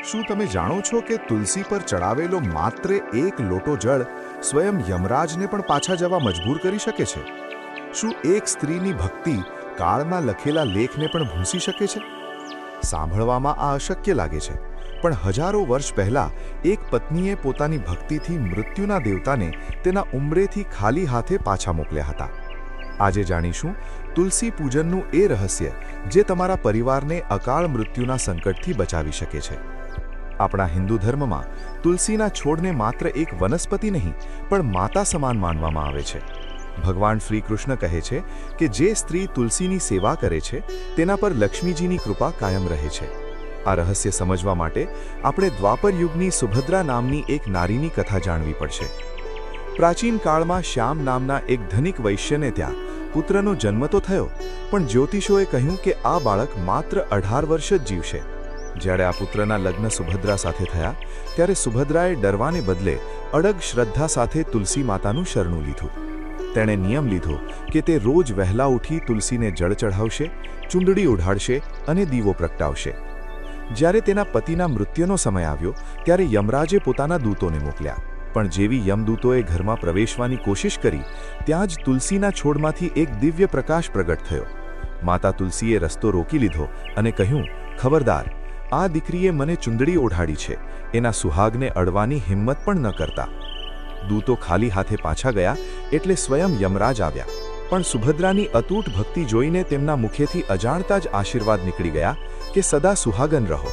શું તમે જાણો છો કે તુલસી પર ચડાવેલો માત્ર એક લોટો જળ સ્વયં યમરાજને પણ પાછા જવા મજબૂર કરી શકે છે? શું એક સ્ત્રીની ભક્તિ કાળના લખેલા લેખને પણ ભૂંસી શકે છે? સાંભળવામાં આ અશક્ય લાગે છે, પણ હજારો વર્ષ પહેલા એક પત્નીએ પોતાની ભક્તિથી મૃત્યુના દેવતાને તેના ઉંબરેથી ખાલી હાથે પાછા મોકલ્યા હતા. આજે જાણીશું તુલસી પૂજનનું એ રહસ્ય જે તમારા પરિવારને અકાળ મૃત્યુના સંકટથી બચાવી શકે છે. આપણા હિન્દુ ધર્મમાં તુલસીના છોડને માત્ર એક વનસ્પતિ નહીં પણ માતા સમાન માનવામાં આવે છે. ભગવાન શ્રી કૃષ્ણ કહે છે કે જે સ્ત્રી તુલસીની સેવા કરે છે તેના પર લક્ષ્મીજીની કૃપા કાયમ રહે છે. આ રહસ્ય સમજવા માટે આપણે દ્વાપર યુગની સુભદ્રા નામની એક નારીની કથા જાણવી પડશે. પ્રાચીન કાળમાં શ્યામ નામના એક ધનિક વૈશ્યને ત્યાં પુત્રનો જન્મ તો થયો, પણ જ્યોતિષોએ કહ્યું કે આ બાળક માત્ર 18 વર્ષ જ જીવશે. જ્યારે આ પુત્રના લગ્ન સુભદ્રા સાથે થયા ત્યારે સુભદ્રાએ ડરવાને બદલે અડગ શ્રદ્ધા સાથે તુલસી માતાનું શરણું લીધું. તેણે નિયમ લીધો કે તે રોજ વહેલા ઉઠી તુલસીને જળ ચઢાવશે, ચૂંદડી ઉઢાડશે અને દીવો પ્રગટાવશે. જ્યારે તેના પતિના મૃત્યુનો સમય આવ્યો ત્યારે યમરાજે પોતાના દૂતોને મોકલ્યા, પણ જેવી યમદૂતોએ ઘરમાં પ્રવેશવાની કોશિશ કરી ત્યાં જ તુલસીના છોડમાંથી એક દિવ્ય પ્રકાશ પ્રગટ થયો. માતા તુલસીએ રસ્તો રોકી લીધો અને કહ્યું, ખબરદાર, આ દીકરીએ મને ચૂંદડી ઓઢાડી છે, એના સુહાગને અડવાની હિંમત પણ ન કરતા. દૂતો ખાલી હાથે પાછા ગયા એટલે સ્વયં યમરાજ આવ્યા, પણ સુભદ્રાની અતૂટ ભક્તિ જોઈને તેમના મુખેથી અજાણતા જ આશીર્વાદ નીકળી ગયા કે સદા સુહાગન રહો.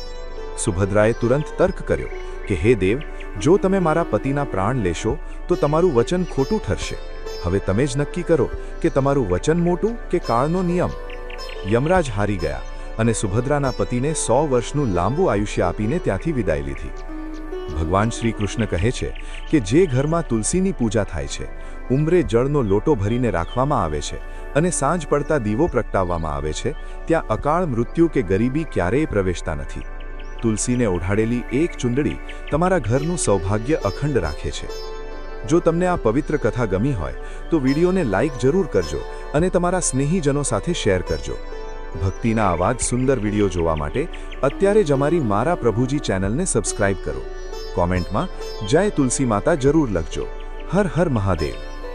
સુભદ્રાએ તુરંત તર્ક કર્યો કે હે દેવ, જો તમે મારા પતિના પ્રાણ લેશો તો તમારું વચન ખોટું ઠરશે. હવે તમે જ નક્કી કરો કે તમારું વચન મોટું કે કાળનો નિયમ. યમરાજ હારી ગયા અને સુભદ્રાના પતિને 100 વર્ષનું લાંબુ આયુષ્ય આપીને ત્યાંથી વિદાય લીધી. ભગવાન શ્રી કૃષ્ણ કહે છે કે જે ઘરમાં તુલસીની પૂજા થાય છે, ઉંબરે જળનો લોટો ભરીને રાખવામાં આવે છે અને સાંજ પડતા દીવો પ્રગટાવવામાં આવે છે, ત્યાં અકાળ મૃત્યુ કે ગરીબી ક્યારેય પ્રવેશતા નથી. તુલસીને ઓઢાડેલી એક ચૂંદડી તમારા ઘરનું સૌભાગ્ય અખંડ રાખે છે. જો તમને આ પવિત્ર કથા ગમી હોય તો વિડીયોને લાઈક જરૂર કરજો અને તમારા સ્નેહીજનો સાથે શેર કરજો. ભક્તિના આવા જ સુંદર વિડીયો જોવા માટે અત્યારે જ અમારી મારા પ્રભુજી ચેનલને સબસ્ક્રાઇબ કરો. કોમેન્ટમાં જય તુલસી માતા જરૂર લખજો. હર હર મહાદેવ.